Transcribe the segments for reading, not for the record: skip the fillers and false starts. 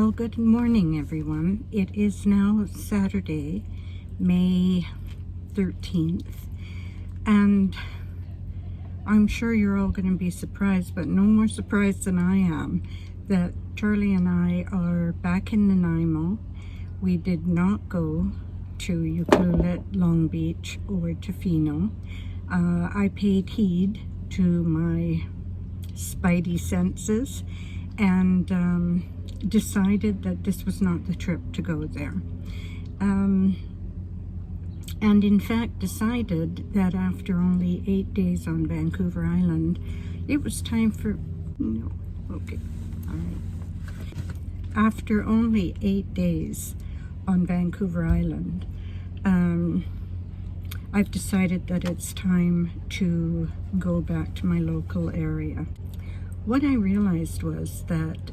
Well, good morning, everyone. It is now Saturday, May 13th, and I'm sure you're all going to be surprised, but no more surprised than I am, that Charlie and I are back in Nanaimo. We did not go to Ucluelet, Long Beach, or Tofino. I paid heed to my spidey senses and decided that this was not the trip to go there. And in fact decided that after only 8 days on Vancouver Island, it was time for, no, okay, all right. After only 8 days on Vancouver Island, I've decided that it's time to go back to my local area. What I realized was that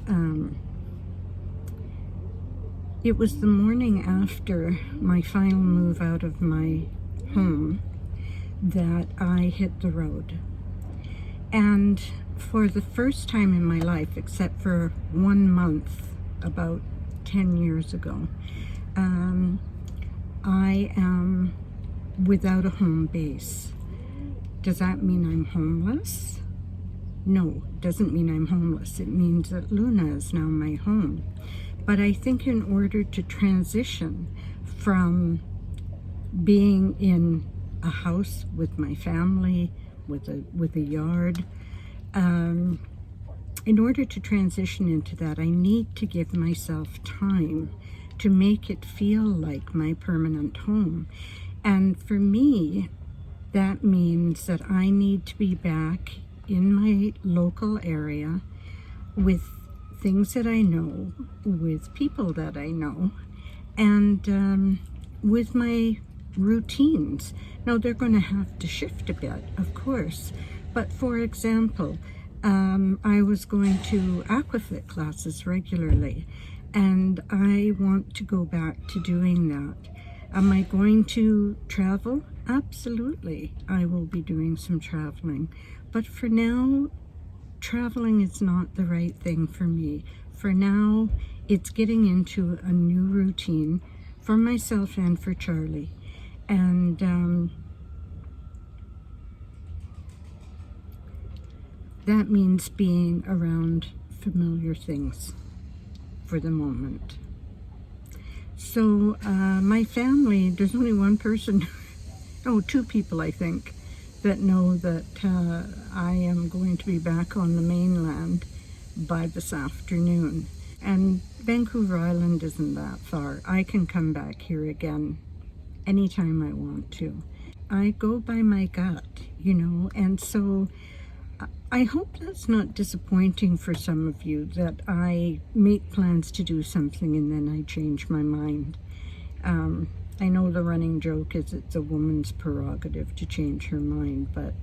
it was the morning after my final move out of my home that I hit the road. And for the first time in my life, except for 1 month, about 10 years ago, I am without a home base. Does that mean I'm homeless? No, it doesn't mean I'm homeless. It means that Luna is now my home. But I think in order to transition from being in a house with my family, with a yard, in order to transition into that, I need to give myself time to make it feel like my permanent home. And for me, that means that I need to be back in my local area with things that I know, with people that I know, and with my routines. Now, they're going to have to shift a bit, of course, but for example, I was going to aquafit classes regularly, and I want to go back to doing that. Am I going to travel? Absolutely, I will be doing some traveling, but for now, traveling is not the right thing for me. For now, it's getting into a new routine for myself and for Charlie. And that means being around familiar things for the moment. So my family, there's only one person, two people I think, that know that I am going to be back on the mainland by this afternoon. And Vancouver Island isn't that far. I can come back here again anytime I want to. I go by my gut, and so I hope that's not disappointing for some of you, that I make plans to do something and then I change my mind. I know the running joke is it's a woman's prerogative to change her mind, but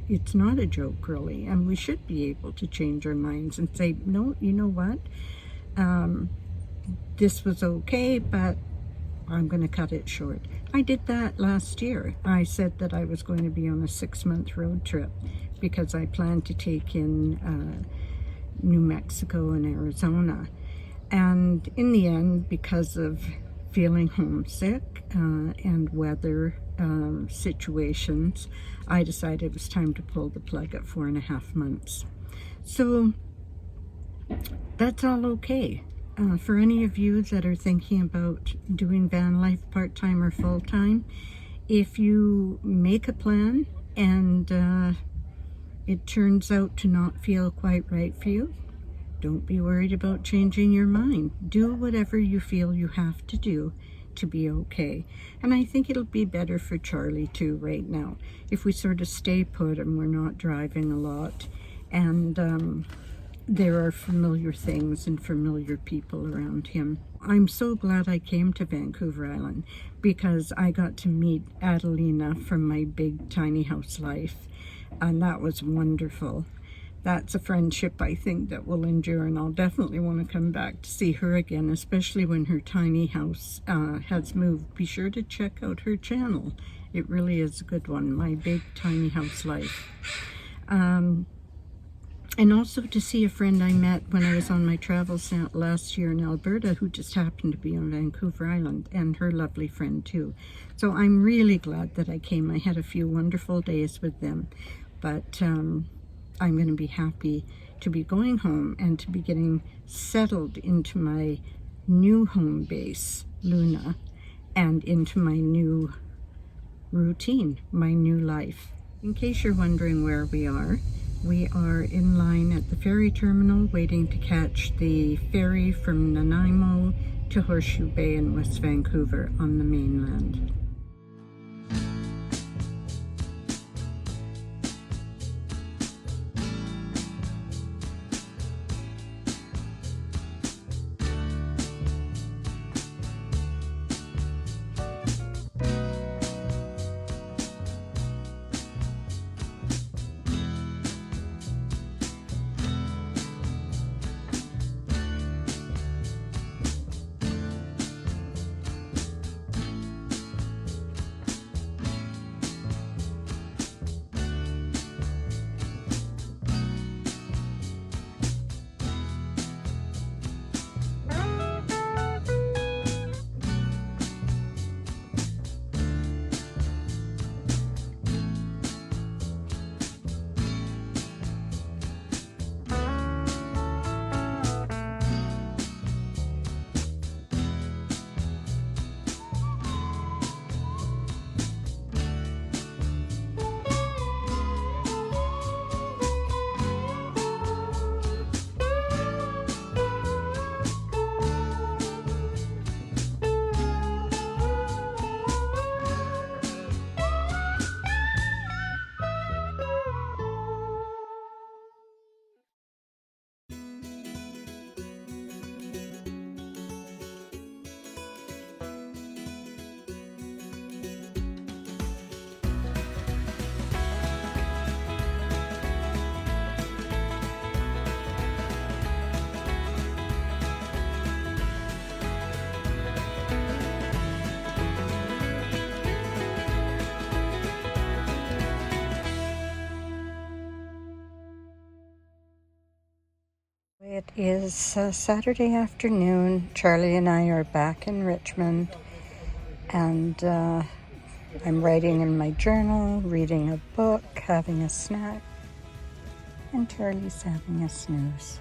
it's not a joke really, and we should be able to change our minds and say, no, you know what, this was okay, but I'm going to cut it short. I did that last year. I said that I was going to be on a 6-month road trip because I planned to take in New Mexico and Arizona, and in the end, because of feeling homesick and weather situations, I decided it was time to pull the plug at 4.5 months. So that's all okay. For any of you that are thinking about doing van life part-time or full-time, if you make a plan and it turns out to not feel quite right for you, don't be worried about changing your mind. Do whatever you feel you have to do to be okay. And I think it'll be better for Charlie too right now, if we sort of stay put and we're not driving a lot, and there are familiar things and familiar people around him. I'm so glad I came to Vancouver Island because I got to meet Adelina from my big tiny house life, and that was wonderful. That's a friendship I think that will endure, and I'll definitely want to come back to see her again, especially when her tiny house has moved. Be sure to check out her channel. It really is a good one, My Big Tiny House Life. And also to see a friend I met when I was on my travels last year in Alberta, who just happened to be on Vancouver Island, and her lovely friend too. So I'm really glad that I came. I had a few wonderful days with them, but I'm going to be happy to be going home and to be getting settled into my new home base, Luna, and into my new routine, my new life. In case you're wondering where we are in line at the ferry terminal waiting to catch the ferry from Nanaimo to Horseshoe Bay in West Vancouver on the mainland. It is Saturday afternoon. Charlie and I are back in Richmond, and I'm writing in my journal, reading a book, having a snack, and Charlie's having a snooze.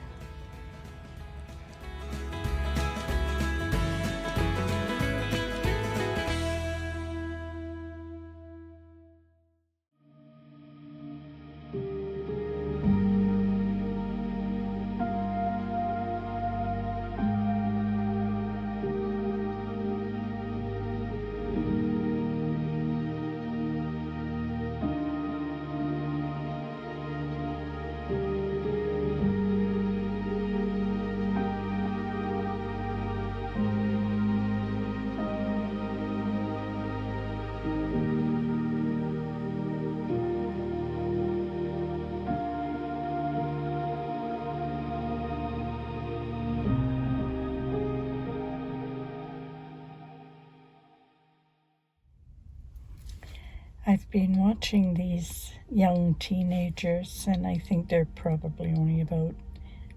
I've been watching these young teenagers, and I think they're probably only about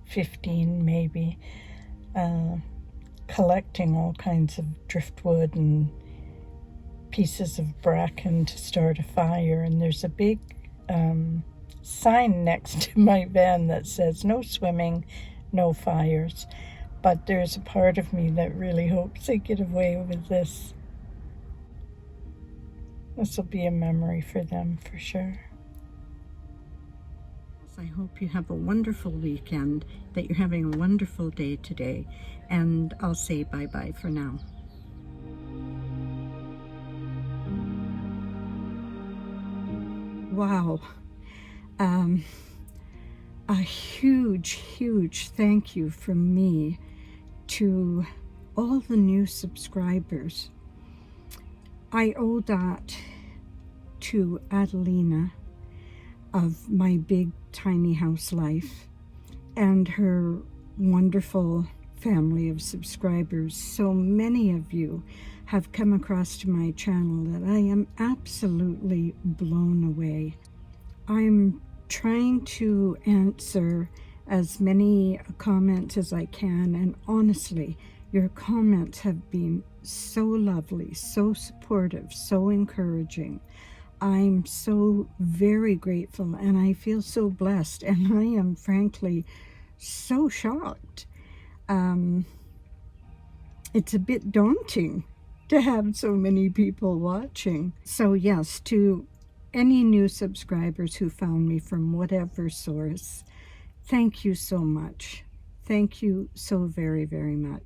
15 maybe, collecting all kinds of driftwood and pieces of bracken to start a fire. And there's a big sign next to my van that says no swimming, no fires. But there's a part of me that really hopes they get away with this. This will be a memory for them, for sure. I hope you have a wonderful weekend, that you're having a wonderful day today, and I'll say bye-bye for now. Wow. A huge thank you from me to all the new subscribers. I owe that to Adelina of My Big Tiny House Life and her wonderful family of subscribers. So many of you have come across to my channel that I am absolutely blown away. I'm trying to answer as many comments as I can, and honestly, your comments have been so lovely, so supportive, so encouraging. I'm so very grateful, and I feel so blessed, and I am frankly so shocked. It's a bit daunting to have so many people watching. So yes, to any new subscribers who found me from whatever source, thank you so much. Thank you so very, very much.